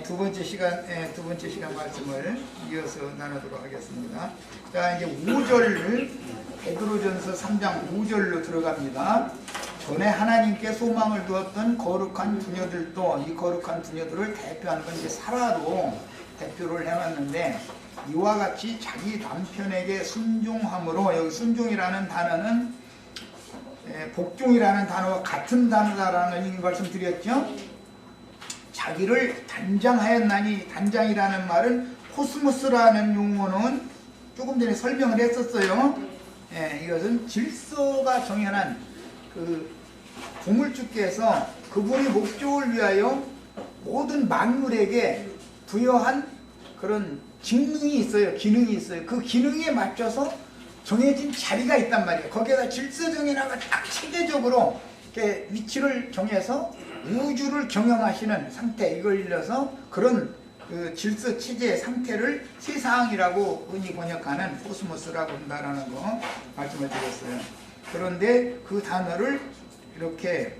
두 번째 시간 말씀을 이어서 나누도록 하겠습니다. 자, 이제 5절, 베드로전서 3장 5절로 들어갑니다. 전에 하나님께 소망을 두었던 거룩한 부녀들도 이 거룩한 부녀들을 대표하는 건 이제 사라로 대표를 해놨는데, 이와 같이 자기 남편에게 순종함으로, 여기 순종이라는 단어는 복종이라는 단어와 같은 단어다라는 말씀 드렸죠. 자기를 단장하였나니, 단장이라는 말은 코스모스라는 용어는 조금 전에 설명을 했었어요. 이것은 질서가 정연한 그 고물주께서 그분의 목적을 위하여 모든 만물에게 부여한 그런 직능이 있어요. 기능이 있어요. 그 기능에 맞춰서 정해진 자리가 있단 말이에요. 거기에다 질서 정연하고 딱 체계적으로 이렇게 위치를 정해서 우주를 경영하시는 상태, 이걸 일러서 그런 그 질서 체제의 상태를 세상이라고 흔히 번역하는 코스모스라고 한다라는 거 말씀을 드렸어요. 그런데 그 단어를 이렇게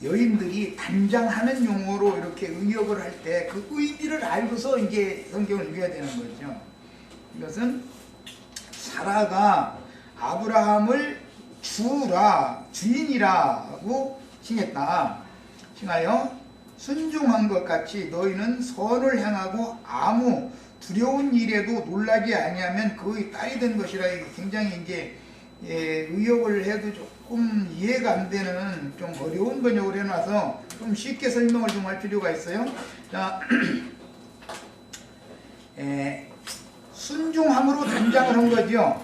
여인들이 단장하는 용어로 이렇게 의역을 할 때 그 의미를 알고서 이제 성경을 읽어야 되는 거죠. 이것은 사라가 아브라함을 주인이라고 칭하여 순종한 것 같이 너희는 선을 행하고 아무 두려운 일에도 놀라지 아니하면 그의 딸이 된 것이라. 이게 굉장히 이제 의역을 해도 조금 이해가 안 되는 좀 어려운 번역을 해놔서 좀 쉽게 설명을 좀 할 필요가 있어요. 자, 순종함으로 단장을 한 거죠.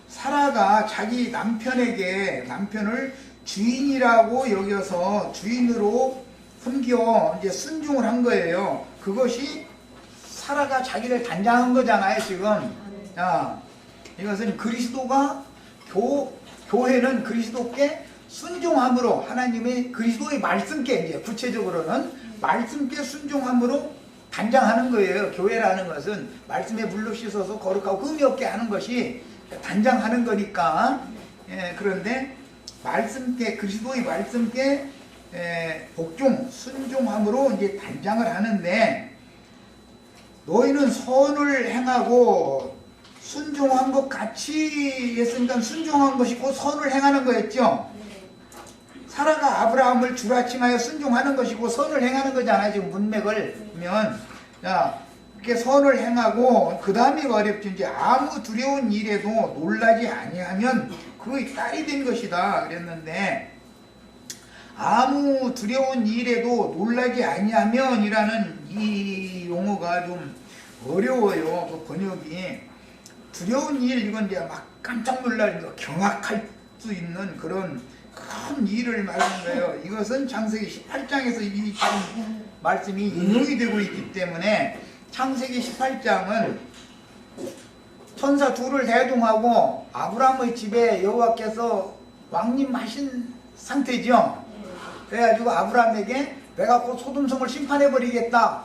사라가 자기 남편을 주인이라고 여겨서 주인으로 섬겨 이제 순종을 한 거예요. 그것이 사라가 자기를 단장한 거잖아요, 지금. 자, 이것은 그리스도가 교회는 그리스도께 순종함으로, 하나님의 그리스도의 말씀께, 이제 구체적으로는 말씀께 순종함으로 단장하는 거예요. 교회라는 것은 말씀에 물로 씻어서 거룩하고 흠이 없게 하는 것이 단장하는 거니까. 그런데 말씀께, 그리스도의 말씀께 복종, 순종함으로 이제 단장을 하는데, 너희는 선을 행하고 순종한 것 같이 했으니까 순종한 것이고 선을 행하는 거였죠. 사라가 아브라함을 주라 칭하여 순종하는 것이고 선을 행하는 거잖아요. 지금 문맥을 보면. 자, 이렇게 선을 행하고, 그 다음에 어렵죠. 이제 아무 두려운 일에도 놀라지 아니하면 그의 딸이 된 것이다 그랬는데, 아무 두려운 일에도 놀라지 아니하면 이라는 이 용어가 좀 어려워요. 그 번역이. 두려운 일, 이건 이제 막 깜짝 놀랄, 경악할 수 있는 그런 큰 일을 말하는 거예요. 이것은 창세기 18장에서 이 말씀이 인용이 되고 있기 때문에, 창세기 18장은 천사 둘을 대동하고 아브라함의 집에 여호와께서 왕림하신 상태죠. 그래가지고 아브라함에게 내가 곧 소돔성을 심판해버리겠다,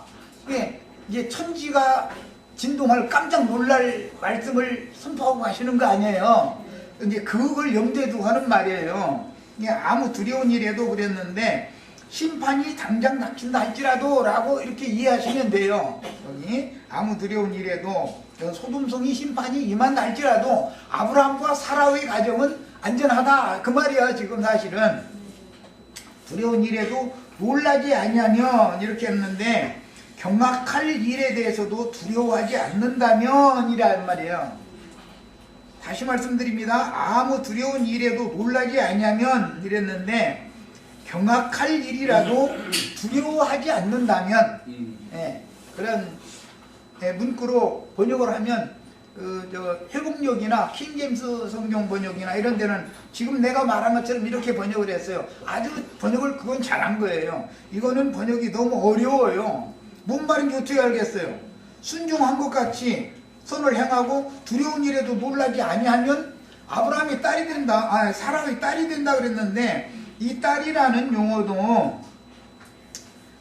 이제 천지가 진동할 깜짝 놀랄 말씀을 선포하고 가시는 거 아니에요. 이제 그걸 염두에 두고 하는 말이에요. 아무 두려운 일에도 그랬는데, 심판이 당장 닥친다 할지라도 라고 이렇게 이해하시면 돼요. 여기 아무 두려운 일에도, 소돔성이 심판이 임한다 할지라도 아브라함과 사라의 가정은 안전하다, 그 말이야. 지금 사실은 두려운 일에도 놀라지 아니하면 이렇게 했는데, 경악할 일에 대해서도 두려워하지 않는다면 이란 말이에요. 다시 말씀드립니다. 아무 두려운 일에도 놀라지 아니하면 이랬는데, 경악할 일이라도 두려워하지 않는다면, 그런 문구로 번역을 하면 회복력이나 킹제임스 성경 번역이나 이런 데는 지금 내가 말한 것처럼 이렇게 번역을 했어요. 아주 번역을 그건 잘한 거예요. 이거는 번역이 너무 어려워요. 뭔 말인지 어떻게 알겠어요? 순종한 것 같이 선을 행하고 두려운 일에도 놀라지 아니하면 아브라함이 딸이 된다, 사라의 딸이 된다 그랬는데, 이 딸이라는 용어도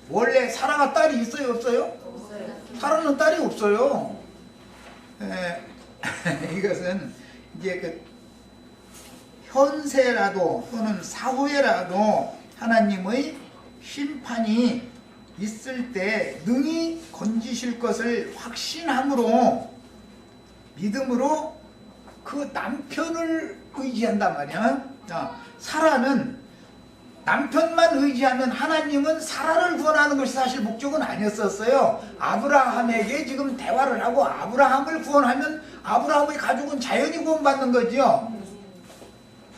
원래 사라가 딸이 있어요, 없어요? 없어요. 사라는 딸이 없어요. 이것은 이제 그 현세라도 또는 사후에라도 하나님의 심판이 있을 때 능히 건지실 것을 확신함으로 믿음으로 그 남편을 의지한단 말이야. 사라는 남편만 의지하면 하나님은 사라를 구원하는 것이 사실 목적은 아니었었어요. 아브라함에게 지금 대화를 하고 아브라함을 구원하면 아브라함의 가족은 자연히 구원받는 거죠.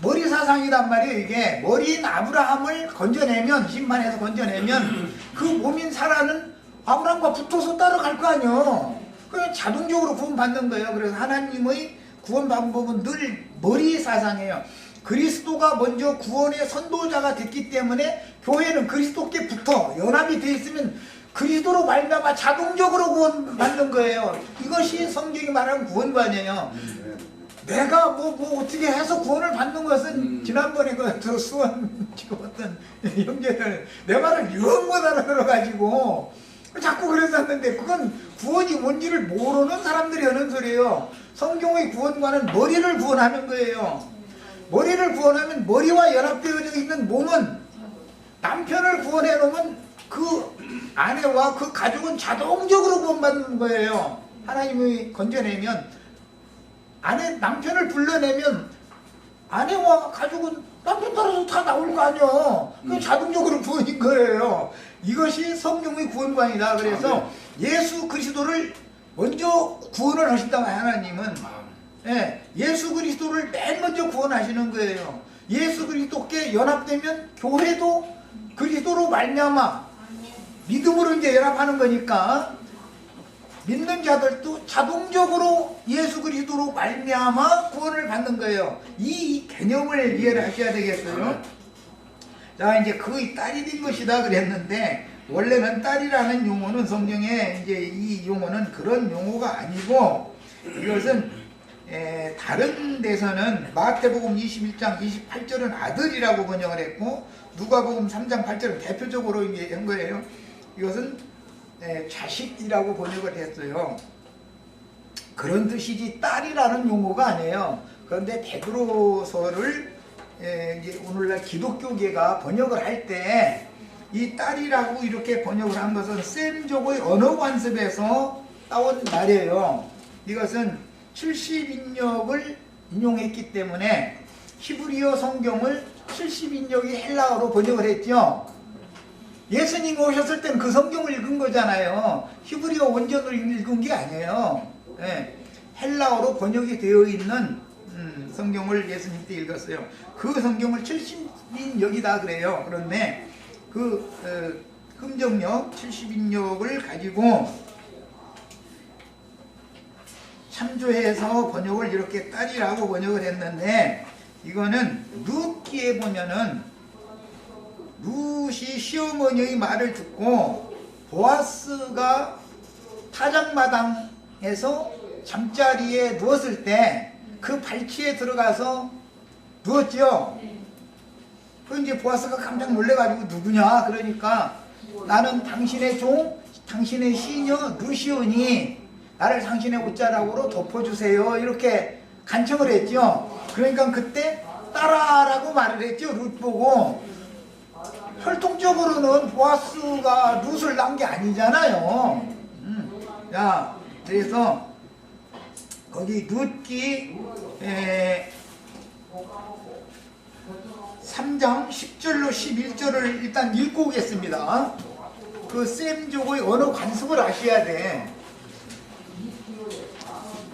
머리 사상이란 말이에요. 이게 머리인 아브라함을 건져내면, 심판에서 건져내면 그 몸인 사라는 아브라함과 붙어서 따라갈 거 아니에요. 그냥 자동적으로 구원받는 거예요. 그래서 하나님의 구원 방법은 늘 머리 사상이에요. 그리스도가 먼저 구원의 선도자가 됐기 때문에 교회는 그리스도께 붙어 연합이 되어 있으면 그리스도로 말미암아 자동적으로 구원받는 거예요. 이것이 성경이 말하는 구원관이에요. 내가 뭐 어떻게 해서 구원을 받는 것은 지난번에 그 수원 지금 어떤 형제들 내 말을 영 못 알아들어가지고 자꾸 그랬었는데 그건 구원이 뭔지를 모르는 사람들이 하는 소리예요. 성경의 구원과는 머리를 구원하는 거예요. 머리를 구원하면 머리와 연합되어져 있는 몸은 남편을 구원해 놓으면 그 아내와 그 가족은 자동적으로 구원받는 거예요. 하나님이 건져내면 남편을 불러내면 아내와 가족은 남편 따라서 다 나올 거 아니야. 그 자동적으로 구원인 거예요. 이것이 성령의 구원관이다. 그래서 예수 그리스도를 먼저 구원을 하신다고 하나님은 예수 그리스도를 맨 먼저 구원하시는 거예요. 예수 그리스도께 연합되면 교회도 그리스도로 말미암아 믿음으로 이제 연합하는 거니까 믿는 자들도 자동적으로 예수 그리스도로 말미암아 구원을 받는 거예요. 이 개념을 이해를 하셔야 되겠어요. 자, 이제 그 딸이 된 것이다 그랬는데 원래는 딸이라는 용어는 성경에 이제 이 용어는 그런 용어가 아니고 이것은 다른 데서는 마태복음 21장 28절은 아들이라고 번역을 했고 누가복음 3장 8절은 대표적으로 이제 한 거예요. 이것은 자식이라고 번역을 했어요. 그런 뜻이지 딸이라는 용어가 아니에요. 그런데 베드로서를 이제 오늘날 기독교계가 번역을 할 때 이 딸이라고 이렇게 번역을 한 것은 셈족의 언어 관습에서 따온 말이에요. 이것은 70인역을 인용했기 때문에 히브리어 성경을 70인역이 헬라어로 번역을 했죠. 예수님이 오셨을 때는 그 성경을 읽은 거잖아요. 히브리어 원전을 읽은 게 아니에요. 헬라어로 번역이 되어 있는 성경을 예수님 때 읽었어요. 그 성경을 70인역이다 그래요. 그런데 그 금정역 70인역을 가지고 참조해서 번역을 이렇게 딸이라고 번역을 했는데 이거는 룻기에 보면은 룻이 시어머니의 말을 듣고 보아스가 타작마당에서 잠자리에 누웠을 때 그 발치에 들어가서 누웠죠. 그 이제 보아스가 깜짝 놀래가지고 누구냐 그러니까 나는 당신의 종 당신의 시녀 룻이오니 나를 당신의 옷자락으로 덮어주세요 이렇게 간청을 했죠. 그러니까 그때 따라라고 말을 했죠. 룻 보고. 혈통적으로는 보아스가 룻을 낳은 게 아니잖아요. 자, 그래서 거기 룻기 3장 10절로 11절을 일단 읽고 오겠습니다. 그 셈족의 언어 관습을 아셔야 돼.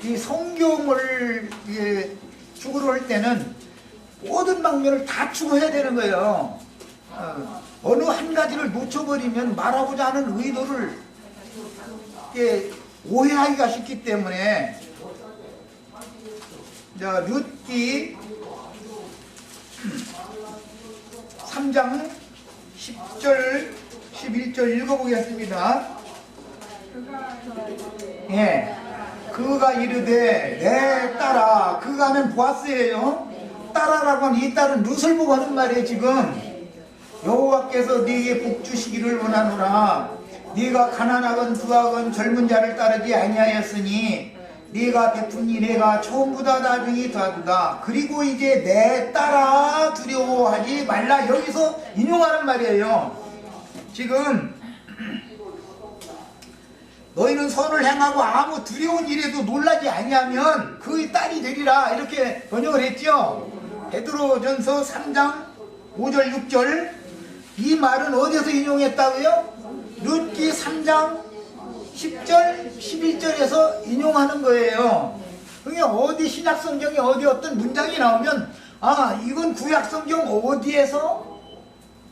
이 성경을 추구를 할 때는 모든 방면을 다 추구해야 되는 거예요. 어느 한 가지를 놓쳐버리면 말하고자 하는 의도를 오해하기가 쉽기 때문에 자, 룻기 3장 10절 11절 읽어보겠습니다. 그가 이르되 내 딸아, 그가 하면 보아스예요. 딸아라고 하면 이 딸은 룻을 보고 하는 말이에요. 지금 여호와께서 네게 복 주시기를 원하노라. 네가 가난하건 부하건 젊은 자를 따르지 아니하였으니 네가 베푼 은혜가 처음보다 나중이 더하도다. 그리고 이제 내 딸아 두려워하지 말라. 여기서 인용하는 말이에요. 지금 너희는 선을 행하고 아무 두려운 일에도 놀라지 아니하면 그의 딸이 되리라 이렇게 번역을 했죠. 베드로전서 3장 5절 6절 이 말은 어디서 인용했다고요? 룻기 3장 10절 11절에서 인용하는 거예요. 그게 어디 신약성경에 어디 어떤 문장이 나오면 아 이건 구약성경 어디에서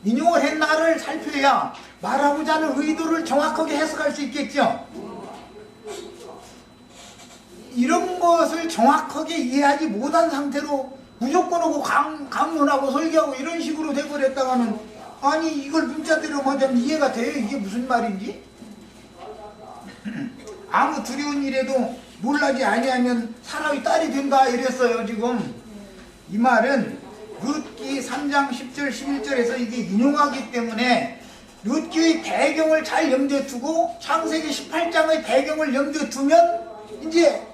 인용을 했나를 살펴야 말하고자 하는 의도를 정확하게 해석할 수 있겠죠. 이런 것을 정확하게 이해하지 못한 상태로 무조건 하고 강론하고 설교하고 이런 식으로 돼버렸다가는 아니 이걸 문자대로 하자면 이해가 돼요? 이게 무슨 말인지? 아무 두려운 일에도 놀라지 아니하면 사람이 딸이 된다 이랬어요. 지금 이 말은 룻기 3장 10절 11절에서 이게 인용하기 때문에 룻기의 배경을 잘 염두에 두고 창세기 18장의 배경을 염두에 두면 이제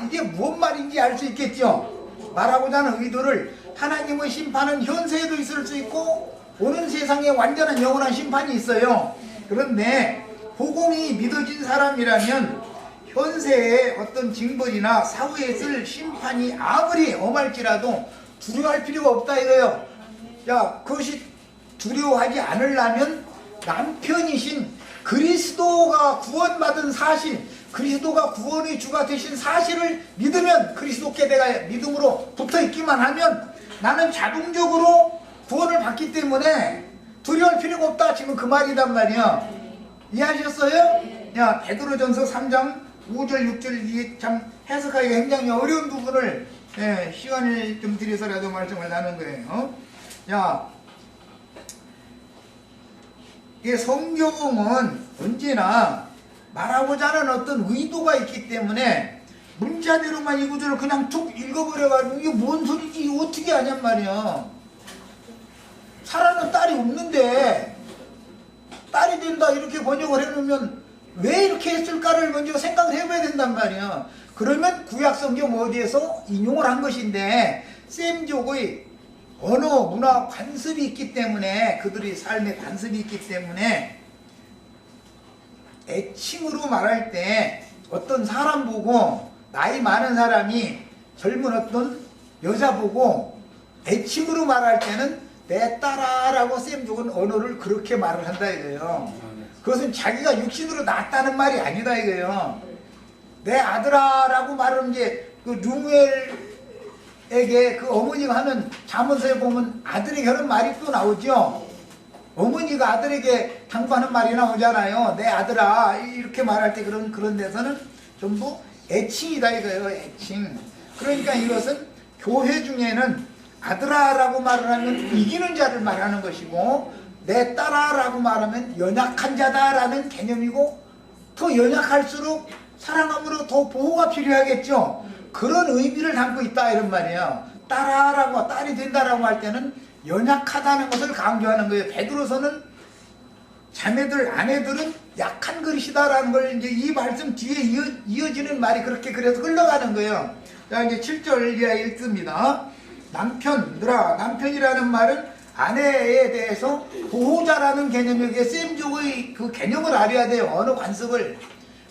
이게 무슨 말인지 알 수 있겠죠. 말하고자 하는 의도를 하나님의 심판은 현세에도 있을 수 있고 오는 세상에 완전한 영원한 심판이 있어요. 그런데 복음이 믿어진 사람이라면 현세의 어떤 징벌이나 사후에 있을 심판이 아무리 엄할지라도 두려워할 필요가 없다 이거예요. 야, 그것이 두려워하지 않으려면 남편이신 그리스도가 구원받은 사실, 그리스도가 구원의 주가 되신 사실을 믿으면 그리스도께 내가 믿음으로 붙어 있기만 하면 나는 자동적으로 구원을 받기 때문에 두려워할 필요가 없다. 지금 그 말이단 말이야. 이해하셨어요? 야, 베드로전서 3장 5절 6절 이게 참 해석하기가 굉장히 어려운 부분을 시간을 좀 들여서라도 말씀을 나눈 거예요. 야, 이 성경은 언제나 말하고자 하는 어떤 의도가 있기 때문에 문자대로만 이 구절을 그냥 툭 읽어버려가지고 이게 뭔 소리지 이거 어떻게 하냔 말이야. 사람은 딸이 없는데 딸이 된다 이렇게 번역을 해놓으면 왜 이렇게 했을까를 먼저 생각을 해봐야 된단 말이야. 그러면 구약성경 어디에서 인용을 한 것인데 셈족의 언어, 문화, 관습이 있기 때문에 그들의 삶의 관습이 있기 때문에 애칭으로 말할 때 어떤 사람 보고 나이 많은 사람이 젊은 어떤 여자 보고 애칭으로 말할 때는 내 딸아라고 셈족은 언어를 그렇게 말을 한다 이거예요. 그것은 자기가 육신으로 낳았다는 말이 아니다 이거예요. 내 아들아라고 말하는 게 그 루무엘에게 그 어머니가 하는 잠언서에 보면 아들에게 하는 말이 또 나오죠. 어머니가 아들에게 당부하는 말이 나오잖아요. 내 아들아 이렇게 말할 때 그런 데서는 전부 애칭이다 이거예요. 애칭. 그러니까 이것은 교회 중에는 아들아라고 말을 하면 이기는 자를 말하는 것이고 내 딸아라고 말하면 연약한 자다라는 개념이고 더 연약할수록 사랑함으로 더 보호가 필요하겠죠. 그런 의미를 담고 있다 이런 말이에요. 딸아라고 딸이 된다라고 할 때는 연약하다는 것을 강조하는 거예요. 베드로서는 자매들 아내들은 약한 그릇이다라는 걸 이제 이 말씀 뒤에 이어지는 말이 그렇게 그래서 흘러가는 거예요. 자 이제 7절 이하 읽습니다. 남편들아, 남편이라는 말은 아내에 대해서 보호자라는 개념에게 셈족의 그 개념을 알아야 돼요. 어느 관습을.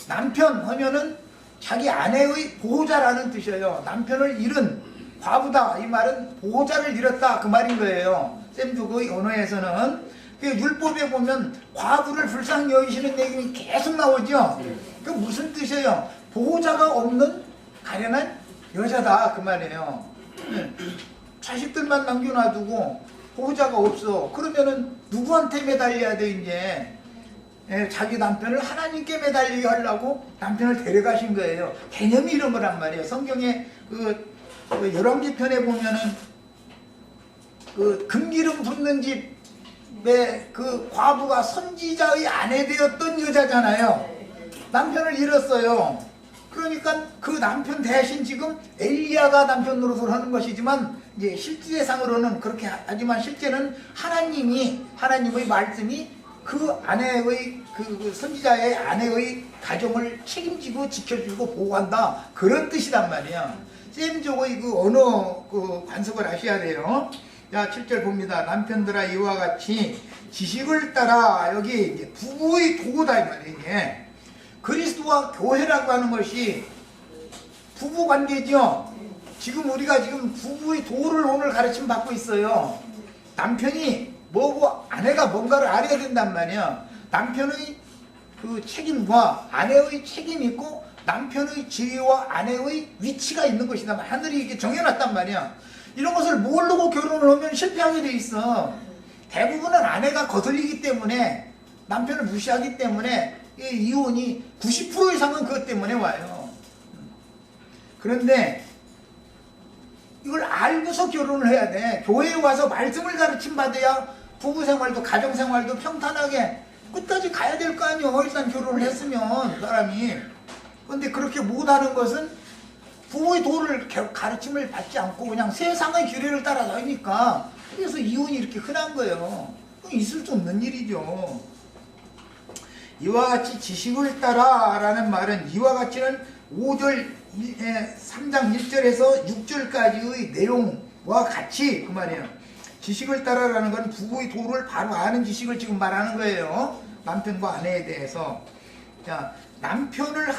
남편 하면은 자기 아내의 보호자라는 뜻이에요. 남편을 잃은 과부다 이 말은 보호자를 잃었다 그 말인 거예요. 셈족의 언어에서는. 그 율법에 보면 과부를 불쌍히 여기시는 내용이 계속 나오죠. 그 무슨 뜻이에요? 보호자가 없는 가련한 여자다 그 말이에요. 자식들만 남겨놔두고 보호자가 없어. 그러면은 누구한테 매달려야 돼 이제? 자기 남편을 하나님께 매달리게 하려고 남편을 데려가신 거예요. 개념이 이런 거란 말이에요. 성경에 그 열왕기 편에 보면은 그 금기름 붓는 집에 그 과부가 선지자의 아내 되었던 여자잖아요. 남편을 잃었어요. 그러니까 그 남편 대신 지금 엘리야가 남편 노릇을 하는 것이지만 이제 실제상으로는 그렇게 하지만 실제는 하나님의 말씀이 그 아내의 그 선지자의 아내의 가정을 책임지고 지켜주고 보호한다 그런 뜻이란 말이야. 셈족의 그 언어 그 관습을 하셔야 돼요. 자 7절 봅니다. 남편들아 이와 같이 지식을 따라 여기 이제 부부의 도다 이 말이에요. 이게 그리스도와 교회라고 하는 것이 부부 관계죠. 지금 우리가 지금 부부의 도를 오늘 가르침 받고 있어요. 남편이 뭐고 아내가 뭔가를 알아야 된단 말이야. 남편의 그 책임과 아내의 책임이 있고 남편의 지위와 아내의 위치가 있는 것이다. 하늘이 이게 정해놨단 말이야. 이런 것을 모르고 결혼을 하면 실패하게 돼 있어. 대부분은 아내가 거슬리기 때문에 남편을 무시하기 때문에 이혼이 90% 이상은 그것 때문에 와요. 그런데 이걸 알고서 결혼을 해야 돼. 교회에 와서 말씀을 가르침 받아야 부부생활도 가정생활도 평탄하게 끝까지 가야 될 거 아니에요. 일단 결혼을 했으면 사람이. 그런데 그렇게 못하는 것은 부부의 도를 가르침을 받지 않고 그냥 세상의 규례를 따라다니니까 그래서 이혼이 이렇게 흔한 거예요. 있을 수 없는 일이죠. 이와 같이 지식을 따라 라는 말은 이와 같이는 5절 3장 1절에서 6절까지의 내용과 같이 그 말이에요. 지식을 따라라는 건 부부의 도를 바로 아는 지식을 지금 말하는 거예요. 남편과 아내에 대해서. 자, 남편을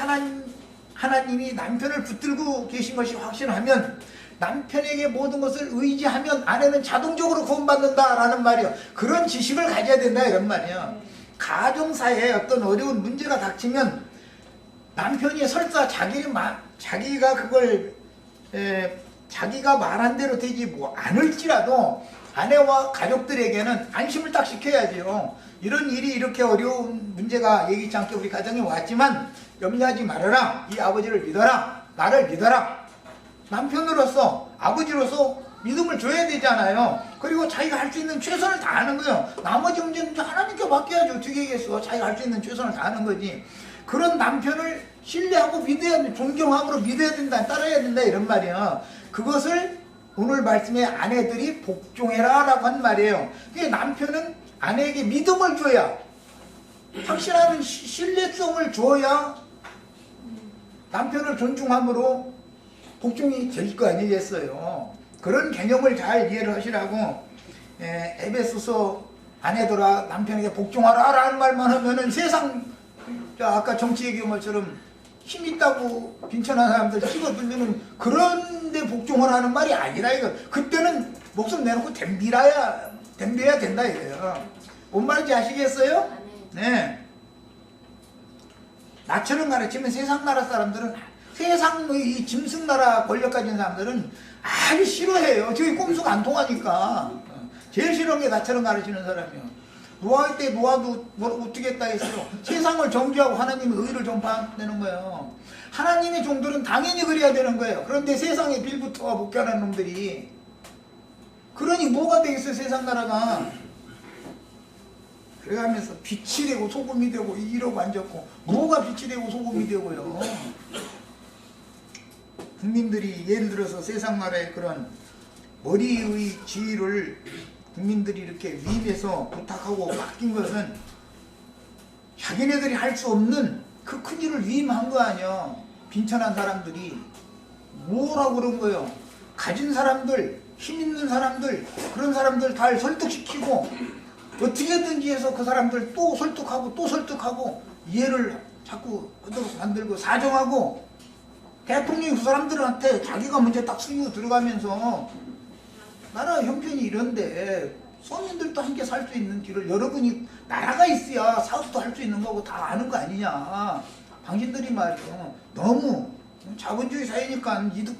하나님이 남편을 붙들고 계신 것이 확신하면 남편에게 모든 것을 의지하면 아내는 자동적으로 구원받는다라는 말이에요. 그런 지식을 가져야 된다 이런 말이에요. 가정사에 어떤 어려운 문제가 닥치면 남편이 설사 자기가 그걸 자기가 말한 대로 되지 뭐 않을지라도 아내와 가족들에게는 안심을 딱 시켜야죠. 이런 일이 이렇게 어려운 문제가 예기치 않게 우리 가정에 왔지만 염려하지 말아라. 이 아버지를 믿어라. 나를 믿어라. 남편으로서 아버지로서 믿음을 줘야 되잖아요. 그리고 자기가 할 수 있는 최선을 다하는 거예요. 나머지 문제는 하나님께 맡겨야죠. 어떻게 하겠어. 자기가 할 수 있는 최선을 다하는 거지. 그런 남편을 신뢰하고 믿어야 돼. 존경함으로 믿어야 된다. 따라야 된다. 이런 말이에요. 그것을 오늘 말씀에 아내들이 복종해라 라고 한 말이에요. 남편은 아내에게 믿음을 줘야 확신하는 신뢰성을 줘야 남편을 존중함으로 복종이 될 거 아니겠어요. 그런 개념을 잘 이해를 하시라고 에베소서 아내들아 남편에게 복종하라 라는 말만 하면은 세상 아까 정치 얘기한 것처럼 힘 있다고 빈천한 사람들 찍어들리는 그런데 복종을 하는 말이 아니라 이거. 그때는 목숨 내놓고 덤벼야 된다 이거예요. 뭔 말인지 아시겠어요? 네. 나처럼 가르치면 세상 나라 사람들은 세상의 이 짐승나라 권력 가진 사람들은 아주 싫어해요. 저희 꼼수가 안 통하니까. 제일 싫어하는 게 나처럼 가르치는 사람이요. 노아할 때 노아도 뭐 어떻게 했다 했어요. 세상을 정죄하고 하나님의 의를 전파하는 거예요. 하나님의 종들은 당연히 그래야 되는 거예요. 그런데 세상에 빌부터 목견하는 놈들이 그러니 뭐가 되겠어요 세상 나라가. 그래가면서 빛이 되고 소금이 되고 이러고 앉았고 뭐가 빛이 되고 소금이 되고요. 국민들이 예를 들어서 세상 나라의 그런 머리의 지위를 국민들이 이렇게 위임해서 부탁하고 맡긴 것은 자기네들이 할 수 없는 그 큰 일을 위임한 거 아니야. 빈천한 사람들이 뭐라고 그런 거예요. 가진 사람들, 힘 있는 사람들, 그런 사람들 다 설득시키고 어떻게든지 해서 그 사람들 또 설득하고 이해를 자꾸 만들고 사정하고 대통령이 그 사람들한테 자기가 먼저 딱 승리고 들어가면서 나라 형편이 이런데 서민들도 함께 살 수 있는 길을 여러분이 나라가 있어야 사업도 할 수 있는 거고 다 아는 거 아니냐. 당신들이 말이요 너무 자본주의 사회니까 이득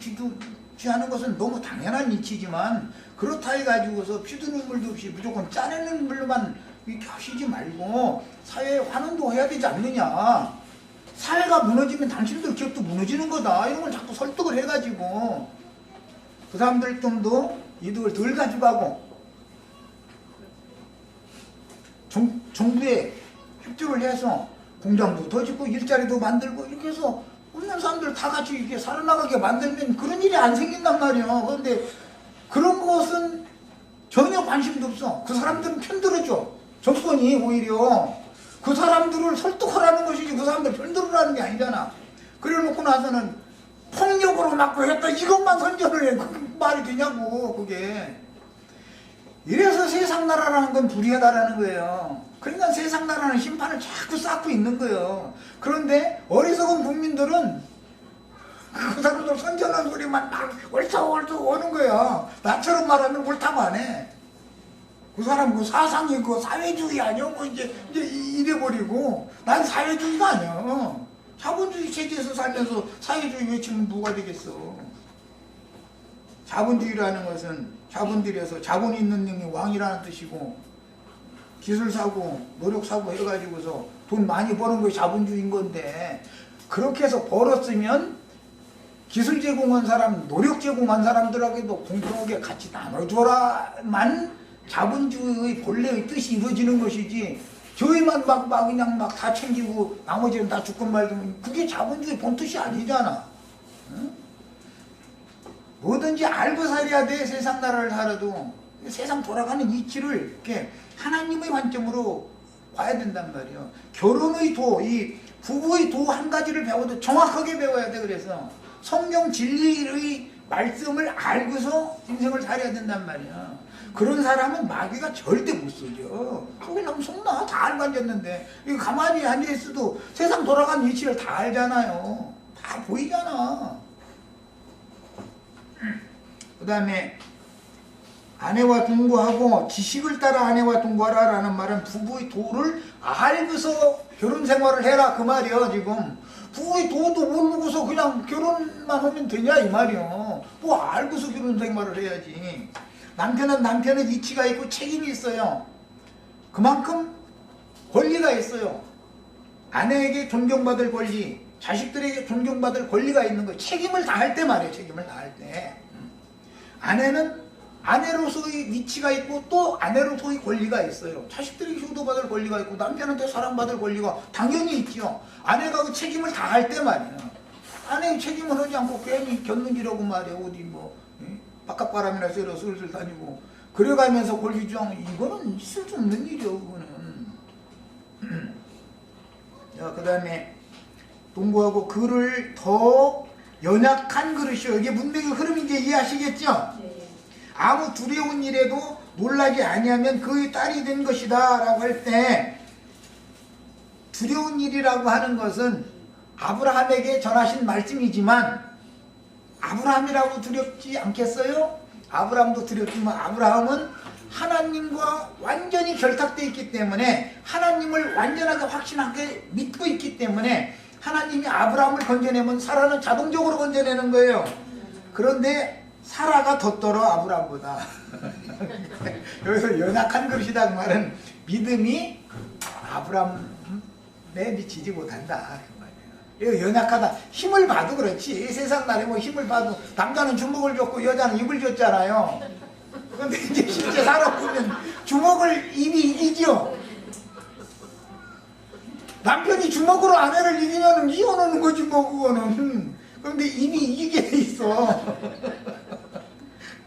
취하는 것은 너무 당연한 이치지만 그렇다 해가지고서 피도 눈물도 없이 무조건 짜내는 물로만 이렇게 하시지 말고 사회에 환원도 해야 되지 않느냐. 사회가 무너지면 당신들 기업도 무너지는 거다. 이런 걸 자꾸 설득을 해가지고 그 사람들 좀 더 이득을 덜 가져가고 정부에 협조를 해서 공장도 더 짓고 일자리도 만들고 이렇게 해서 없는 사람들 다 같이 이렇게 살아나가게 만들면 그런 일이 안 생긴단 말이에요. 그런데 그런 것은 전혀 관심도 없어. 그 사람들은 편들어줘. 정권이 오히려 그 사람들을 설득하라는 것이지 그 사람들 편들으라는 게 아니잖아. 그래 놓고 나서는 폭력으로 막고 했다 이것만 선전을 해. 그 말이 되냐고 그게. 이래서 세상 나라라는 건 불의하다라는 거예요. 그러니까 세상 나라는 심판을 자꾸 쌓고 있는 거예요. 그런데 어리석은 국민들은 그 사람들 선전하는 소리만 막 옳다옳다 오는 거야. 나처럼 말하면 옳다고 안 해. 그 사람 그 사상이 그 사회주의 아니야? 뭐 이제 이래버리고 난 사회주의가 아니야. 자본주의 체제에서 살면서 사회주의 외치면 뭐가 되겠어. 자본주의라는 것은 자본들에서 자본이 있는 놈이 왕이라는 뜻이고 기술 사고 노력 사고 해가지고서 돈 많이 버는 것이 자본주의인 건데 그렇게 해서 벌었으면 기술 제공한 사람, 노력 제공한 사람들에게도 공평하게 같이 나눠줘라만 자본주의의 본래의 뜻이 이루어지는 것이지 저희만 막 그냥 막 다 챙기고 나머지는 다 죽건 말든 그게 자본주의 본뜻이 아니잖아. 응? 뭐든지 알고 살아야 돼. 세상 나라를 살아도 세상 돌아가는 이치를 이렇게 하나님의 관점으로 봐야 된단 말이에요. 결혼의 도, 이 부부의 도 한 가지를 배워도 정확하게 배워야 돼. 그래서 성경 진리의 말씀을 알고서 인생을 살아야 된단 말이야. 그런 사람은 마귀가 절대 못 속여. 속이려면 속나. 다 알고 앉았는데 이거 가만히 앉아있어도 세상 돌아가는 이치를 다 알잖아요. 다 보이잖아. 그 다음에 아내와 동거하고 지식을 따라 아내와 동거하라 라는 말은 부부의 도를 알고서 결혼 생활을 해라 그 말이야. 지금 부부의 도도 모르고서 그냥 결혼만 하면 되냐 이 말이야. 뭐 알고서 결혼 생활을 해야지. 남편은 남편의 위치가 있고 책임이 있어요. 그만큼 권리가 있어요. 아내에게 존경받을 권리, 자식들에게 존경받을 권리가 있는 거예요. 책임을 다할 때 말이에요. 책임을 다할 때. 아내는 아내로서의 위치가 있고 또 아내로서의 권리가 있어요. 자식들에게 효도받을 권리가 있고 남편한테 사랑받을 권리가 당연히 있죠. 아내가 그 책임을 다할 때 말이에요. 아내의 책임을 하지 않고 괜히 곁눈질하고 말이에요. 어디 뭐 바깥바람이나 쐬러 슬슬 다니고 그래가면서 권리 주장 이거는 있을 수 없는 일이요. 그거는. 자, 그 다음에 동거하고 그를 더 연약한 그릇이요. 이게 문맥의 흐름인지 이해하시겠죠? 네. 아무 두려운 일에도 놀라지 아니하면 그의 딸이 된 것이다 라고 할 때 두려운 일이라고 하는 것은 아브라함에게 전하신 말씀이지만 아브라함이라고 두렵지 않겠어요? 아브라함도 두렵지만 아브라함은 하나님과 완전히 결탁되어 있기 때문에 하나님을 완전하게 확신하게 믿고 있기 때문에 하나님이 아브라함을 건져내면 사라는 자동적으로 건져내는 거예요. 그런데 사라가 더 떨어 아브라함보다. 여기서 연약한 그릇이다 그 말은 믿음이 아브라함에 미치지 못한다 그 말이에요. 이거 연약하다. 힘을 봐도 그렇지. 세상 날에 뭐 힘을 봐도 남자는 주먹을 줬고 여자는 입을 줬잖아요. 그런데 이제 실제 살아보면 주먹을 입이 이기죠. 남편이 주먹으로 아내를 이기면 이혼하는 거지 뭐 그거는. 그런데 입이 이기게 돼 있어.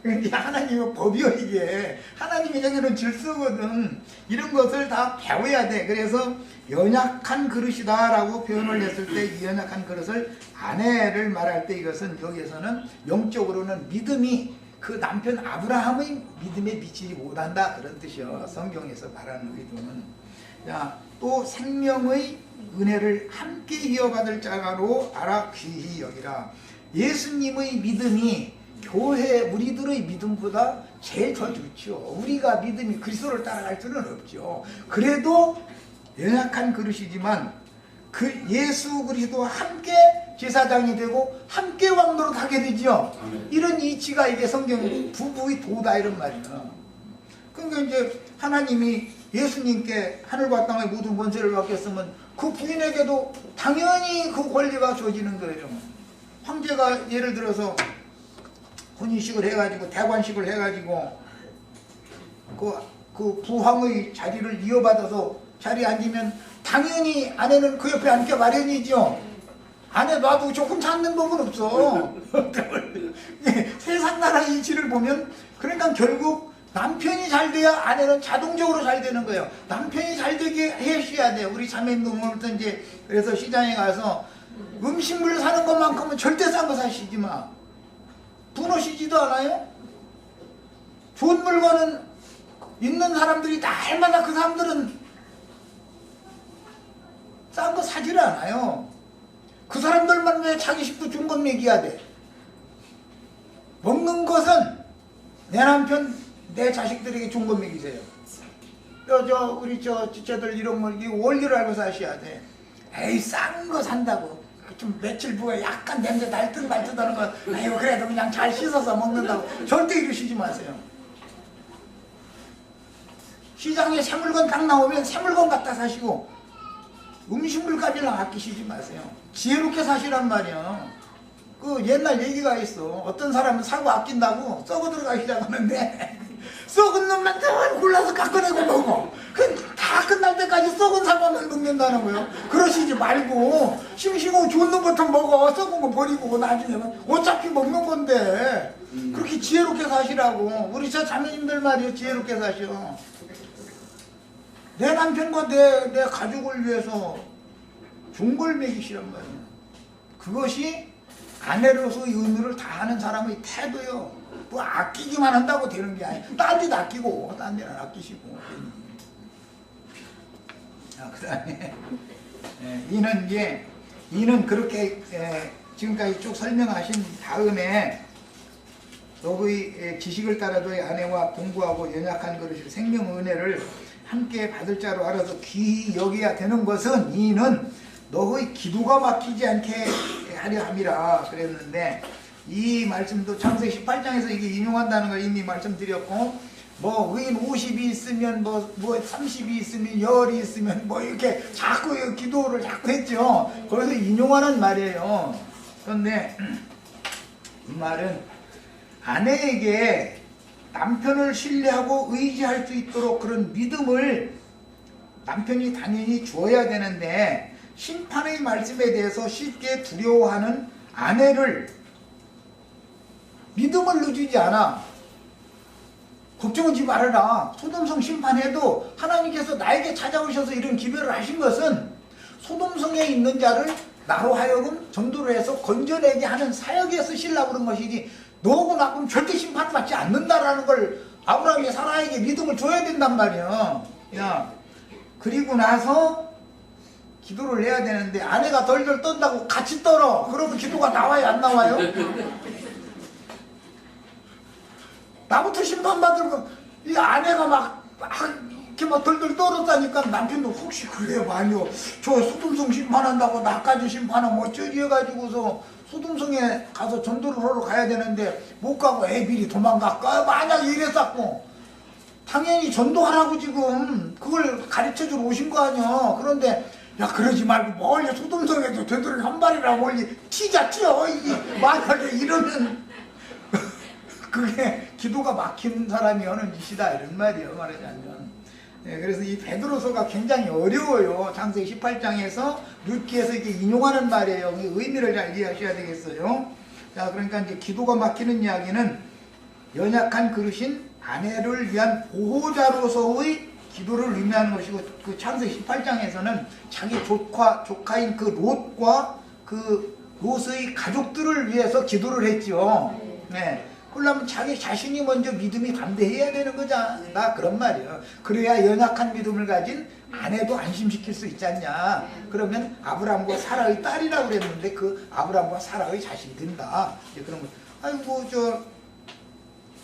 근데 하나님의 법이요 이게. 하나님이 정해놓은 질서거든. 이런 것을 다 배워야 돼. 그래서 연약한 그릇이다 라고 표현을 했을 때 이 연약한 그릇을 아내를 말할 때 이것은 여기에서는 영적으로는 믿음이 그 남편 아브라함의 믿음에 미치지 못한다 그런 뜻이요. 성경에서 말하는 의도는. 자, 또 생명의 은혜를 함께 이어받을 자가로 알아 귀히 여기라. 예수님의 믿음이 교회 우리들의 믿음보다 제일 더 좋죠. 우리가 믿음이 그리스도를 따라갈 수는 없죠. 그래도 연약한 그릇이지만 그 예수 그리스도와 함께 제사장이 되고 함께 왕노릇 하게 되죠. 이런 이치가 이게 성경 부부의 도다 이런 말이야. 그러니까 이제 하나님이 예수님께 하늘과 땅의 모든 권세를 맡겼으면 그 부인에게도 당연히 그 권리가 주어지는 거예요. 황제가 예를 들어서 혼인식을 해가지고 대관식을 해가지고 그 부황의 자리를 이어받아서 자리에 앉으면 당연히 아내는 그 옆에 앉기 마련이죠. 아내 놔두고 조금 찾는 법은 없어. 세상 나라의 이치를 보면 그러니까 결국 남편이 잘 돼야 아내는 자동적으로 잘 되는 거예요. 남편이 잘 되게 해주셔야 돼요. 우리 자매님도 오늘부터 이제 그래서 시장에 가서 음식물 사는 것만큼은 절대 싼 거 사시지 마. 분하시지도 않아요? 좋은 물건은 있는 사람들이 날마다 그 사람들은 싼 거 사지를 않아요. 그 사람들만 왜 자기 식구 좋은 것 먹여야 돼? 먹는 것은 내 남편, 내 자식들에게 좋은 것 먹이세요. 우리 지체들 이런 걸 원리를 알고 사셔야 돼. 에이, 싼 거 산다고. 좀 며칠 부에 약간 냄새 날듯 말듯 하는 거, 아이고, 그래도 그냥 잘 씻어서 먹는다고. 절대 이러시지 마세요. 시장에 새 물건 딱 나오면 새 물건 갖다 사시고, 음식물까지는 아끼시지 마세요. 지혜롭게 사시란 말이야. 그 옛날 얘기가 있어. 어떤 사람은 사고 아낀다고 썩어 들어가기 시작하는데 썩은 놈만 다 골라서 깎아내고 먹어. 다 끝날 때까지 썩은 사과만 먹는다는 거예요. 그러시지 말고 싱싱하고 좋은 놈부터 먹어. 썩은 거 버리고 나중에는 어차피 먹는 건데. 그렇게 지혜롭게 사시라고. 우리 저 자매님들 말이에요. 지혜롭게 사셔. 내 남편과 내 가족을 위해서 좋은 걸 먹이시란 말이에요. 그것이 아내로서의 의무를 다하는 사람의 태도요. 뭐 아끼기만 한다고 되는 게 아니에요. 딴 데도 아끼고 딴 데는 아끼시고. 그 다음에 이는 그렇게 지금까지 쭉 설명하신 다음에 너의 지식을 따라 너의 아내와 공부하고 연약한 그릇을 생명 은혜를 함께 받을 자로 알아서 귀히 여겨야 되는 것은 이는 너의 기도가 막히지 않게 하려 함이라 그랬는데, 이 말씀도 창세기 18장에서 이게 인용한다는 걸 이미 말씀드렸고, 뭐 의인 50이 있으면 뭐 30이 있으면 열이 있으면 뭐 이렇게 자꾸 기도를 자꾸 했죠. 거기서 인용하는 말이에요. 그런데 이 말은 아내에게 남편을 신뢰하고 의지할 수 있도록 그런 믿음을 남편이 당연히 주어야 되는데, 심판의 말씀에 대해서 쉽게 두려워하는 아내를 믿음을 넣어주지 않아. 걱정하지 말아라. 소돔성 심판해도 하나님께서 나에게 찾아오셔서 이런 기별을 하신 것은 소돔성에 있는 자를 나로 하여금 전도를 해서 건져내게 하는 사역에 쓰시려고 그런 것이지, 너하고 나하고는 절대 심판받지 않는다라는 걸 아브라함이 사라에게 믿음을 줘야 된단 말이야. 야, 그리고 나서 기도를 해야 되는데, 아내가 덜덜 떤다고 같이 떨어. 그러면 기도가 나와요, 안 나와요? 나부터 심판받으면 이 아내가 막 이렇게 막 덜덜 떨었다니까 남편도 혹시 그래요, 아니요, 저 소돔성 심판한다고 나까지 심판하면 어쩌지 해가지고서 소돔성에 가서 전도를 하러 가야 되는데 못 가고 애비리 도망갈까? 만약 이랬었고, 당연히 전도하라고 지금 그걸 가르쳐주러 오신 거 아니야. 그런데 야, 그러지 말고 멀리 소돔성에도 되도록 한 발이라 멀리 튀자 튀어. 만약에 이러면 그게 기도가 막힌 사람이 하는 짓이다 이런 말이에요, 말하자면. 그래서 이 베드로서가 굉장히 어려워요. 창세기 18장에서 룻기에서 이게 인용하는 말이에요. 의미를 잘 이해하셔야 되겠어요. 자, 그러니까 이제 기도가 막히는 이야기는 연약한 그릇인 아내를 위한 보호자로서의 기도를 의미하는 것이고, 그 창세기 18장에서는 자기 조카인 그 롯과 그 롯의 가족들을 위해서 기도를 했죠. 네. 그러려면 자기 자신이 먼저 믿음이 담대해야 되는 거잖아. 그런 말이에요. 그래야 연약한 믿음을 가진 아내도 안심시킬 수 있지 않냐. 그러면 아브라함과 사라의 딸이라고 그랬는데 그 아브라함과 사라의 자식이 된다. 이제 그런 거. 아이고,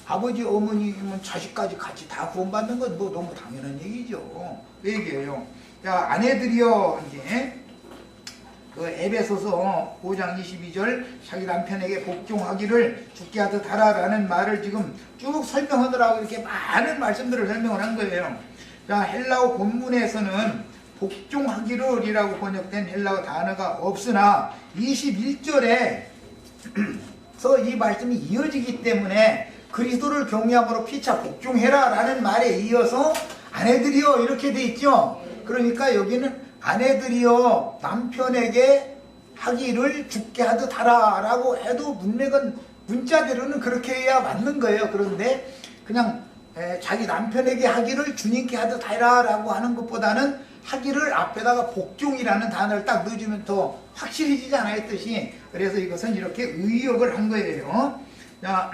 아버지, 어머니면 자식까지 같이 다 구원받는 건 뭐 너무 당연한 얘기죠. 그 얘기예요. 자, 아내들이여, 이제 그 에베소서 5장 22절 자기 남편에게 복종하기를 죽게 하듯 하라라는 말을 지금 쭉 설명하더라고. 이렇게 많은 말씀들을 설명을 한 거예요. 자, 헬라어 본문에서는 복종하기를이라고 번역된 헬라어 단어가 없으나 21절에 이 말씀이 이어지기 때문에 그리스도를 경외함으로 피차 복종해라 라는 말에 이어서 아내들이여 이렇게 돼 있죠. 그러니까 여기는 아내들이여 남편에게 하기를 죽게 하듯 하라 라고 해도 문맥은 문자대로는 그렇게 해야 맞는 거예요. 그런데 그냥 자기 남편에게 하기를 주님께 하듯 하라 라고 하는 것보다는 하기를 앞에다가 복종이라는 단어를 딱 넣어주면 더 확실해지잖아요, 뜻이. 그래서 이것은 이렇게 의역을 한 거예요. 자,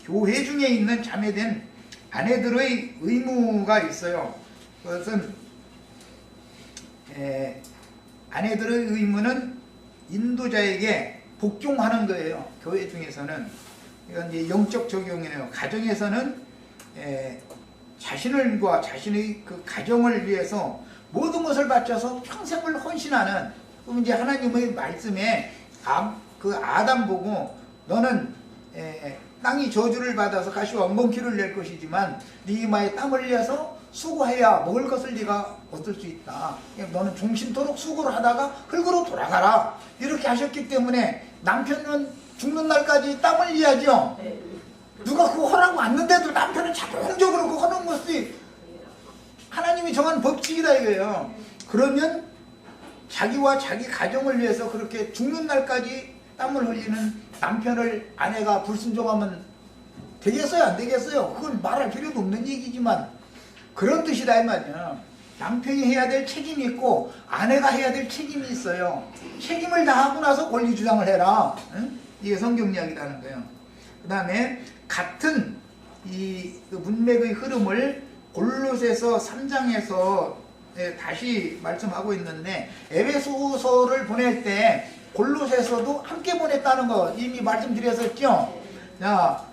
교회 중에 있는 자매된 아내들의 의무가 있어요. 그것은 아내들의 의무는 인도자에게 복종하는 거예요. 교회 중에서는 이건 이제 영적 적용이네요. 가정에서는 자신과 자신의 그 가정을 위해서 모든 것을 바쳐서 평생을 헌신하는, 그럼 이제 하나님의 말씀에 그 아담 보고 너는 땅이 저주를 받아서 가시와 엉겅퀴를 낼 것이지만 네 이마에 땀을 흘려서 수고해야 먹을 것을 네가 얻을 수 있다. 너는 종신토록 수고를 하다가 흙으로 돌아가라. 이렇게 하셨기 때문에 남편은 죽는 날까지 땀을 흘려야죠. 누가 그거 하라고 왔는데도 남편은 자동적으로 그거 하는 것이 하나님이 정한 법칙이다 이거예요. 그러면 자기와 자기 가정을 위해서 그렇게 죽는 날까지 땀을 흘리는 남편을 아내가 불순종하면 되겠어요? 안 되겠어요? 그건 말할 필요도 없는 얘기지만 그런 뜻이다 이 말이야. 남편이 해야 될 책임이 있고 아내가 해야 될 책임이 있어요. 책임을 다하고 나서 권리 주장을 해라. 응? 이게 성경 이야기라는 거예요. 그 다음에 같은 이 문맥의 흐름을 골로새서 3장에서 다시 말씀하고 있는데, 에베소서를 보낼 때 골로새서도 함께 보냈다는 거 이미 말씀드렸었죠. 자,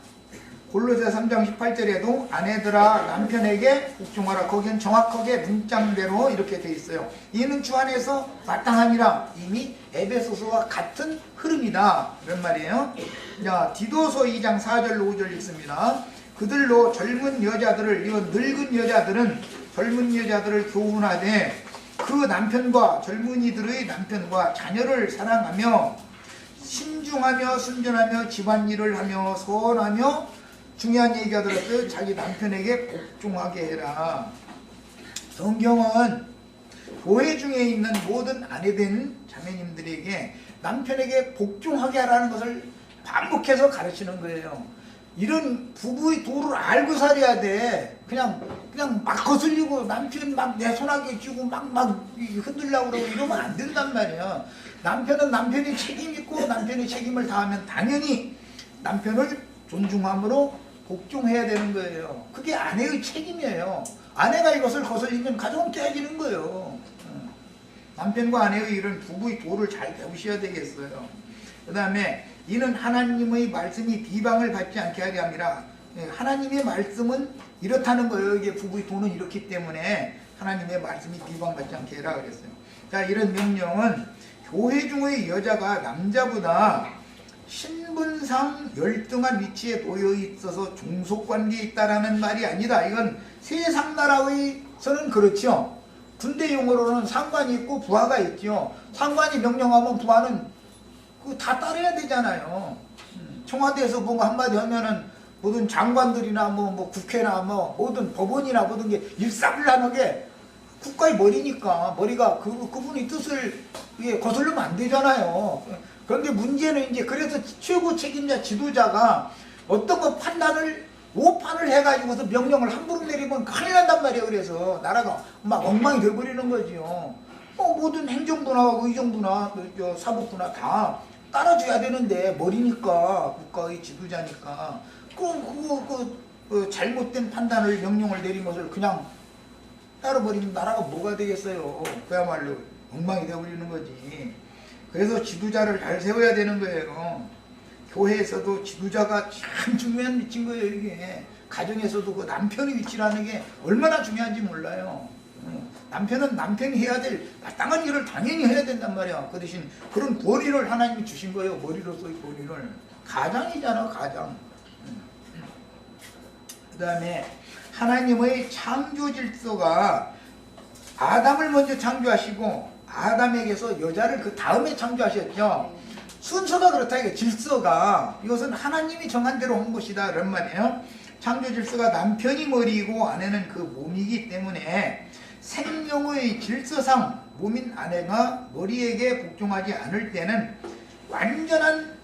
골로새 3장 18절에도 아내들아 남편에게 복종하라. 거기는 정확하게 문장대로 이렇게 돼 있어요. 이는 주 안에서 마땅함이라. 이미 에베소서와 같은 흐름이다 이런 말이에요. 자, 디도서 2장 4절 5절 읽습니다. 그들로 젊은 여자들을, 이건 늙은 여자들은 젊은 여자들을 교훈하되 그 남편과 젊은이들의 남편과 자녀를 사랑하며 신중하며 순전하며 집안일을 하며 선하며 중요한 얘기가 들었어요. 자기 남편에게 복종하게 해라. 성경은 교회 중에 있는 모든 아내된 자매님들에게 남편에게 복종하게 하라는 것을 반복해서 가르치는 거예요. 이런 부부의 도를 알고 살아야 돼. 그냥 막 거슬리고 남편 막 내 손아귀 쥐고 막 흔들려고 그러고 이러면 안 된단 말이야. 남편은 남편이 책임 있고 남편이 책임을 다하면 당연히 남편을 존중함으로 복종해야 되는 거예요. 그게 아내의 책임이에요. 아내가 이것을 거슬리면 가정은 깨지는 거예요. 남편과 아내의 이런 부부의 도를 잘 배우셔야 되겠어요. 그 다음에 이는 하나님의 말씀이 비방을 받지 않게 하려 함이라. 하나님의 말씀은 이렇다는 거예요. 이게 부부의 도는 이렇기 때문에 하나님의 말씀이 비방받지 않게 해라 그랬어요. 자, 이런 명령은 교회 중의 여자가 남자보다 신분상 열등한 위치에 놓여 있어서 종속관계에 있다라는 말이 아니다. 이건 세상 나라에서는 그렇죠. 군대 용어로는 상관이 있고 부하가 있죠. 상관이 명령하면 부하는 그거 다 따라야 되잖아요. 청와대에서 뭔가 한마디 하면은 모든 장관들이나 뭐 국회나 뭐 모든 법원이나 모든 게 일사불란하게 국가의 머리니까 머리가 그분의 뜻을 거슬리면 안 되잖아요. 그런데 문제는 이제 그래서 최고 책임자 지도자가 어떤 거 판단을 오판을 해가지고서 명령을 함부로 내리면 큰일 난단 말이에요. 그래서 나라가 막 엉망이 돼버리는 거지요. 모든 행정부나 의정부나 사법부나 다 따라줘야 되는데 머리니까 국가의 지도자니까 그 잘못된 판단을 명령을 내린 것을 그냥 따라버리면 나라가 뭐가 되겠어요. 그야말로 엉망이 되어버리는 거지. 그래서 지도자를 잘 세워야 되는 거예요. 교회에서도 지도자가 참 중요한 위치인 거예요. 이게 가정에서도 그 남편의 위치라는 게 얼마나 중요한지 몰라요. 남편은 남편이 해야 될 마땅한 일을 당연히 해야 된단 말이야. 그 대신 그런 권위를 하나님이 주신 거예요. 머리로서의 권위를. 가장이잖아, 가장. 그 다음에 하나님의 창조 질서가 아담을 먼저 창조하시고 아담에게서 여자를 그 다음에 창조하셨죠. 순서가 그렇다. 이게 질서가 이것은 하나님이 정한 대로 한 것이다 이런 말이에요. 창조 질서가 남편이 머리이고 아내는 그 몸이기 때문에 생명의 질서상 몸인 아내가 머리에게 복종하지 않을 때는 완전한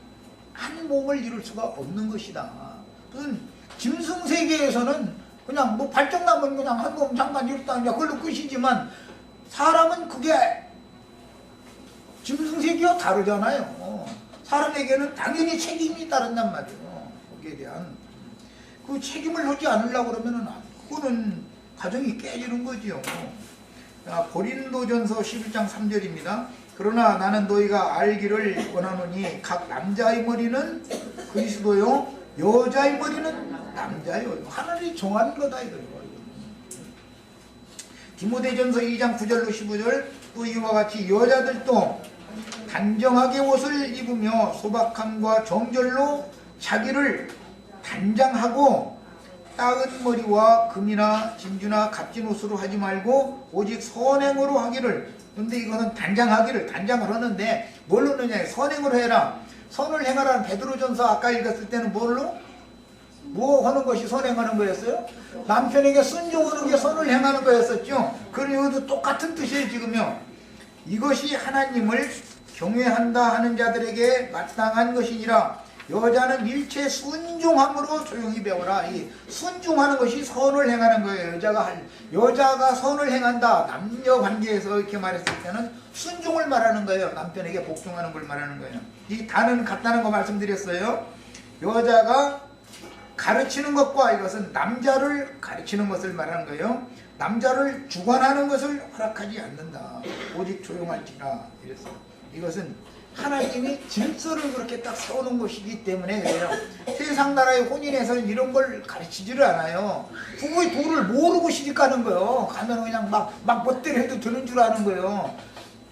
한 몸을 이룰 수가 없는 것이다. 무슨 짐승세계에서는 그냥 뭐 발정나면 그냥 한 몸 잠깐 이렇다 그냥 그걸로 끝이지만 사람은 그게 짐승세계와 다르잖아요. 사람에게는 당연히 책임이 따른단 말이에요. 거기에 대한. 그 책임을 하지 않으려고 그러면은 그거는 가정이 깨지는 거지요. 고린도전서 11장 3절입니다. 그러나 나는 너희가 알기를 원하노니 각 남자의 머리는 그리스도요 여자의 머리는 남자요. 하나님이 정하는 거다 이거예요. 디모데전서 2장 9절로 15절 또 이와 같이 여자들도 단정하게 옷을 입으며 소박함과 정절로 자기를 단장하고 따은 머리와 금이나 진주나 값진 옷으로 하지 말고 오직 선행으로 하기를. 근데 이거는 단장을 하는데 뭘로 하느냐? 선행으로 해라. 선을 행하라는 베드로전서 아까 읽었을 때는 뭘로? 뭐 하는 것이 선행하는 거였어요? 남편에게 순종하는 게 선을 행하는 거였었죠. 그럼 이것도 똑같은 뜻이에요 지금요. 이것이 하나님을 경외한다 하는 자들에게 마땅한 것이니라. 여자는 일체 순종함으로 조용히 배워라. 이 순종하는 것이 선을 행하는 거예요. 여자가 선을 행한다. 남녀 관계에서 이렇게 말했을 때는 순종을 말하는 거예요. 남편에게 복종하는 걸 말하는 거예요. 이 단은 같다는 거 말씀드렸어요. 여자가 가르치는 것과 이것은 남자를 가르치는 것을 말하는 거예요. 남자를 주관하는 것을 허락하지 않는다. 오직 조용할지라. 이랬어요. 이것은 하나님이 질서를 그렇게 딱 세우는 것이기 때문에 그래요. 세상 나라의 혼인에서는 이런 걸 가르치지를 않아요. 부부의 도를 모르고 시집가는 거예요. 가면 그냥 막 멋대로 해도 되는 줄 아는 거예요.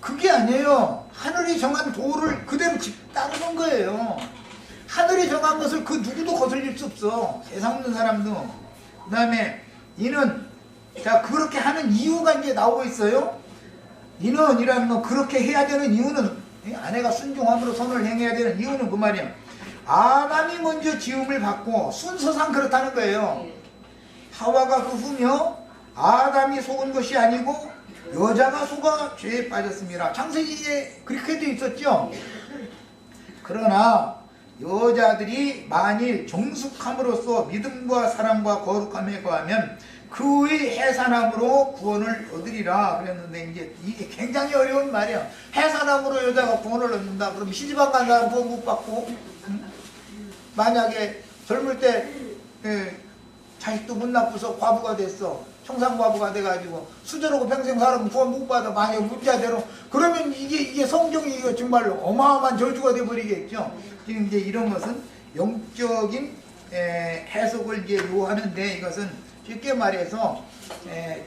그게 아니에요. 하늘이 정한 도를 그대로 따르는 거예요. 하늘이 정한 것을 그 누구도 거슬릴 수 없어. 세상 없는 사람도. 그 다음에 이는 자 그렇게 하는 이유가 이제 나오고 있어요. 이는이라는 거 그렇게 해야 되는 이유는 아내가 순종함으로 선을 행해야 되는 이유는 그 말이에요. 아담이 먼저 지음을 받고 순서상 그렇다는 거예요. 하와가 그 후며 아담이 속은 것이 아니고 여자가 속아 죄에 빠졌습니다. 창세기에 그렇게 돼 있었죠. 그러나 여자들이 만일 정숙함으로써 믿음과 사랑과 거룩함에 거하면 그의 해산함으로 구원을 얻으리라 그랬는데 이제 이게 굉장히 어려운 말이야. 해산함으로 여자가 구원을 얻는다. 그럼 시집안 간 사람 구원 못 받고 만약에 젊을 때 자식도 못 낳고서 과부가 됐어. 청산과부가 돼가지고 수저로고 평생 살면 구원 못 받아. 만약 문자대로 그러면 이게 성경이 이거 정말로 어마어마한 저주가 돼버리겠죠. 지금 이제 이런 것은 영적인 해석을 이제 요하는데 이것은 쉽게 말해서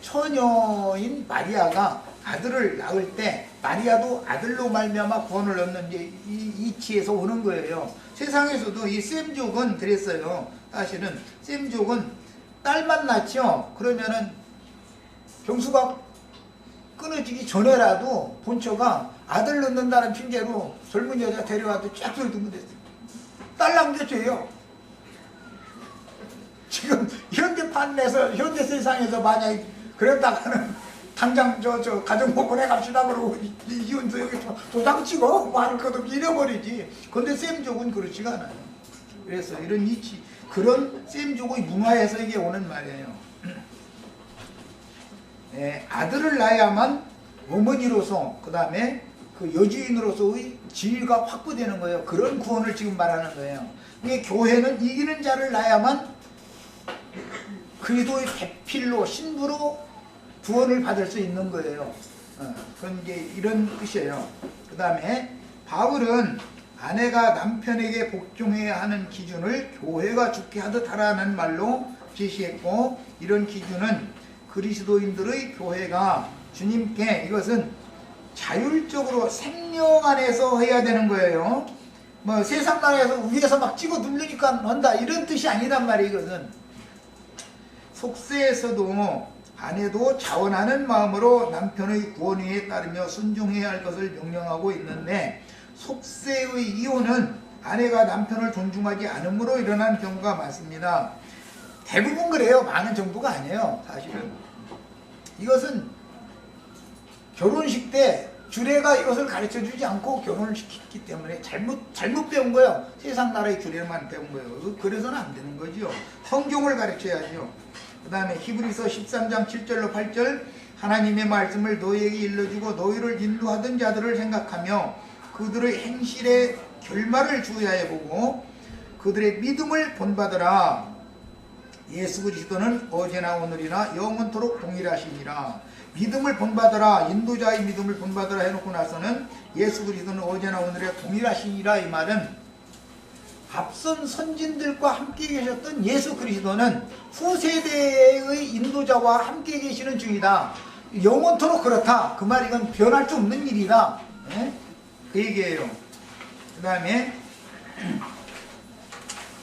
처녀인 마리아가 아들을 낳을 때 마리아도 아들로 말미암아 구원을 얻는 이제 이 이치에서 오는 거예요. 세상에서도 이 셈족은 그랬어요. 사실은 셈족은 딸만 낳죠. 그러면은 병수가 끊어지기 전에라도 본처가 아들 낳는다는 핑계로 젊은 여자 데려와도 쫙 두면 됐어요. 딸 남겨줘요. 지금 현대판 내서 현대 세상에서 만약에 그랬다가는 당장 저 가정법원에 갑시다 그러고 이혼서 여기 도장 찍어 말을 것도 잃어버리지. 근데 셈족은 그렇지가 않아요. 그래서 이런 이치 그런 셈족의 문화에서 이게 오는 말이에요. 아들을 낳아야만 어머니로서 그 다음에 그 여주인으로서의 지위가 확보되는 거예요. 그런 구원을 지금 말하는 거예요. 이게 교회는 이기는 자를 낳아야만 그리스도의 배필로 신부로 구원을 받을 수 있는 거예요. 그런 게 이런 뜻이에요. 그 다음에 바울은 아내가 남편에게 복종해야 하는 기준을 교회가 죽게 하듯 하라는 말로 제시했고 이런 기준은 그리스도인들의 교회가 주님께 이것은 자율적으로 생명 안에서 해야 되는 거예요. 뭐 세상 나라에서 위에서 막 찍어 누르니까 한다 이런 뜻이 아니란 말이에요. 이것은 속세에서도 아내도 자원하는 마음으로 남편의 구원에 따르며 순종해야 할 것을 명령하고 있는데 속세의 이혼은 아내가 남편을 존중하지 않으므로 일어난 경우가 많습니다. 대부분 그래요. 많은 정도가 아니에요. 사실은 이것은 결혼식 때 규례가 이것을 가르쳐주지 않고 결혼을 시켰기 때문에 잘못 배운 거예요. 세상 나라의 규례만 배운 거예요. 그래서는 안 되는 거죠. 성경을 가르쳐야죠. 그 다음에 히브리서 13장 7절로 8절 하나님의 말씀을 너희에게 일러주고 너희를 인도하던 자들을 생각하며 그들의 행실의 결말을 주의하여 보고 그들의 믿음을 본받으라. 예수 그리스도는 어제나 오늘이나 영원토록 동일하시니라. 믿음을 본받으라, 인도자의 믿음을 본받으라 해놓고 나서는 예수 그리스도는 어제나 오늘에 동일하시니라. 이 말은 앞선 선진들과 함께 계셨던 예수 그리스도는 후세대의 인도자와 함께 계시는 중이다. 영원토록 그렇다. 그 말, 이건 변할 수 없는 일이다. 예? 그 얘기예요. 그 다음에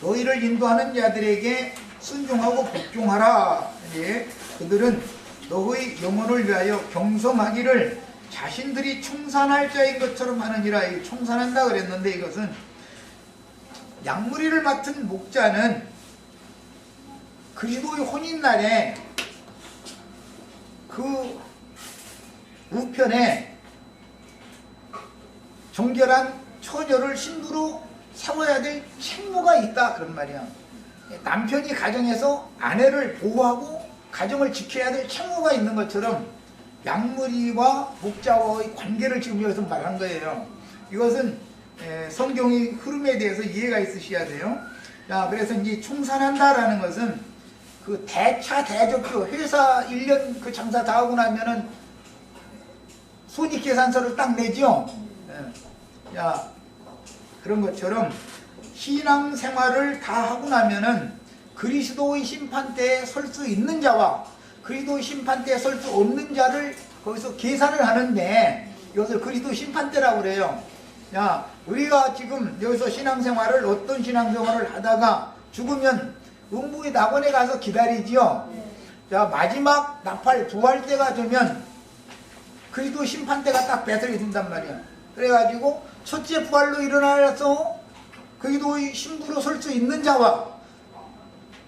너희를 인도하는 자들에게 순종하고 복종하라. 예? 그들은 너의 영혼을 위하여 경성하기를 자신들이 청산할 자인 것처럼 하느니라. 이 청산한다 그랬는데, 이것은 양무리를 맡은 목자는 그리스도의 혼인날에 그 우편에 정결한 처녀를 신부로 세워야 될 책무가 있다, 그런 말이야. 남편이 가정에서 아내를 보호하고 가정을 지켜야 될 책무가 있는 것처럼 양무리와 목자와의 관계를 지금 여기서 말한 거예요. 이것은 성경의 흐름에 대해서 이해가 있으셔야 돼요. 자, 그래서 이제 청산한다라는 것은 그 대차 대접표, 회사 1년 그 장사 다 하고 나면은 손익계산서를 딱 내죠. 야, 그런 것처럼 신앙생활을 다 하고 나면은 그리스도의 심판대에 설 수 있는 자와 그리스도의 심판대에 설 수 없는 자를 거기서 계산을 하는데, 이것을 그리스도 심판대라고 그래요. 야, 우리가 지금 여기서 신앙생활을, 어떤 신앙생활을 하다가 죽으면 음부의 낙원에 가서 기다리지요. 자, 마지막 나팔 부활 때가 되면 그리스도 심판대가 딱 배설이 된단 말이야. 그래가지고 첫째 부활로 일어나서 그리스도의 신부로 설 수 있는 자와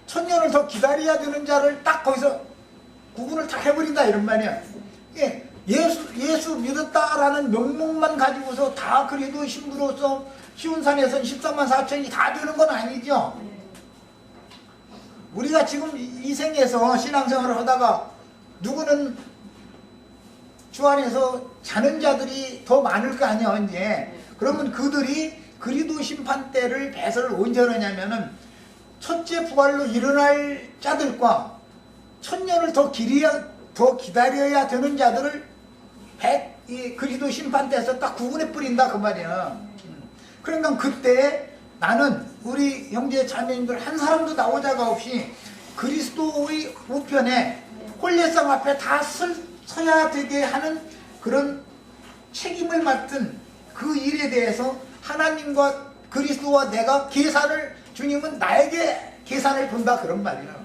천년을 더 기다려야 되는 자를 딱 거기서 구분을 다 해버린다, 이런 말이야. 예, 예수 믿었다라는 명목만 가지고서 다 그리스도의 신부로서 시온산에선 14만 4천이 다 되는 건 아니죠. 우리가 지금 이 생에서 신앙생활을 하다가 누구는 주 안에서 자는 자들이 더 많을 거 아니야, 이제. 그러면 그들이 그리스도 심판 때를 배설을 언제 하느냐면은 첫째 부활로 일어날 자들과 천년을 더 기다려야 되는 자들을 그리스도 심판 때에서 딱 구분해 버린다, 그 말이야. 그러니까 그때 나는 우리 형제 자매님들 한 사람도 나오자가 없이 그리스도의 우편에 혼례상 앞에 다 서야 되게 하는 그런 책임을 맡은 그 일에 대해서 하나님과 그리스도와 내가 계산을, 주님은 나에게 계산을 본다, 그런 말이야.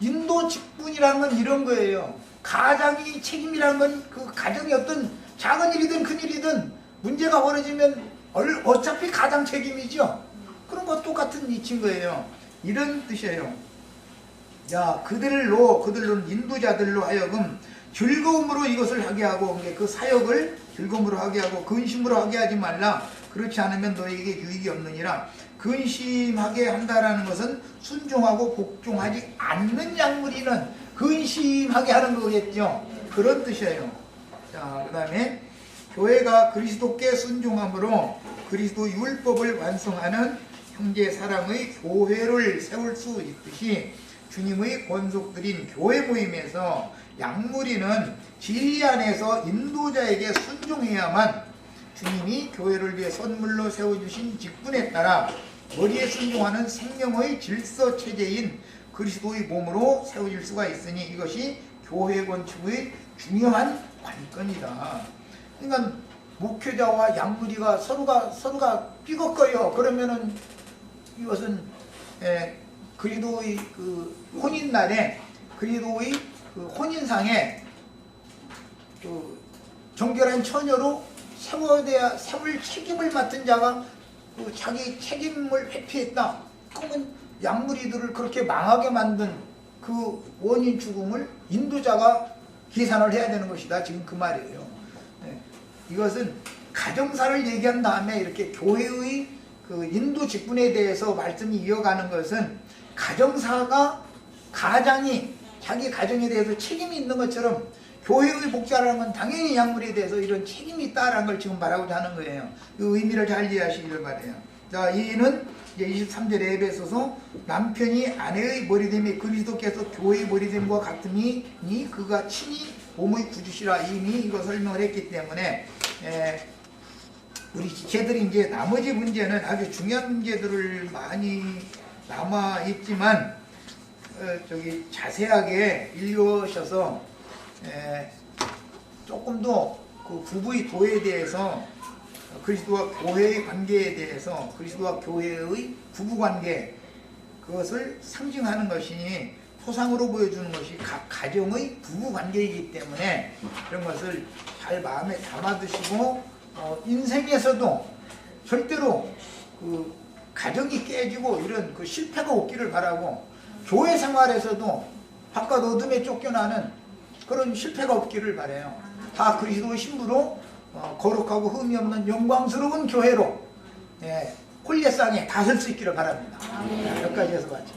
인도 직분이라는 건 이런 거예요. 가장이 책임이라는 건 그 가정이 어떤 작은 일이든 큰 일이든 문제가 벌어지면 어차피 가장 책임이죠. 그런 거 똑같은 이치인 거예요. 이런 뜻이에요. 야, 그들로 인도자들로 하여금 즐거움으로 이것을 하게 하고, 그 사역을 즐거움으로 하게 하고 근심으로 하게 하지 말라. 그렇지 않으면 너에게 유익이 없느니라. 근심하게 한다라는 것은 순종하고 복종하지 않는 양무리는 근심하게 하는 거겠죠. 그런 뜻이에요. 자, 그 다음에 교회가 그리스도께 순종함으로 그리스도 율법을 완성하는 형제 사랑의 교회를 세울 수 있듯이 주님의 권속들인 교회 모임에서 양무리는 진리 안에서 인도자에게 순종해야만 주님이 교회를 위해 선물로 세워주신 직분에 따라 머리에 순종하는 생명의 질서체제인 그리스도의 몸으로 세워질 수가 있으니 이것이 교회 건축의 중요한 관건이다. 그러니까 목회자와 양무리가 서로가 삐걱거려. 그러면은 이것은 그리스도의 그 혼인날에 그리스도의 그 혼인상에 그 정결한 처녀로 세울 책임을 맡은 자가 그 자기 책임을 회피했다. 그러면 양무리들을 그렇게 망하게 만든 그 원인 죽음을 인도자가 계산을 해야 되는 것이다. 지금 그 말이에요. 이것은 가정사를 얘기한 다음에 이렇게 교회의 그 인도 직분에 대해서 말씀이 이어가는 것은 가장이 자기 가정에 대해서 책임이 있는 것처럼 교회의 목자라는 건 당연히 양무리에 대해서 이런 책임이 있다라는 걸 지금 말하고자 하는 거예요. 그 의미를 잘 이해하시기를 바라요. 자, 이는 이제 23절 예배에 있어서 남편이 아내의 머리됨이 그리스도께서 교회의 머리됨과 같으니 그가 친히 몸의 구주시라 이미 이거 설명을 했기 때문에 우리 지체들이 이제 나머지 문제는 아주 중요한 문제들을 많이 남아 있지만 저기 자세하게 읽으셔서 조금 더 그 부부의 도에 대해서 그리스도와 교회의 관계에 대해서 그리스도와 교회의 부부 관계 그것을 상징하는 것이니 토상으로 보여주는 것이 각 가정의 부부 관계이기 때문에 그런 것을 잘 마음에 담아두시고 인생에서도 절대로 그 가정이 깨지고 이런 그 실패가 없기를 바라고 교회 생활에서도 바깥 어둠에 쫓겨나는 그런 실패가 없기를 바라요. 다 그리스도의 신부로 거룩하고 흠이 없는 영광스러운 교회로 홀례상에 다 설 수 있기를 바랍니다. 여기까지 해서 같이.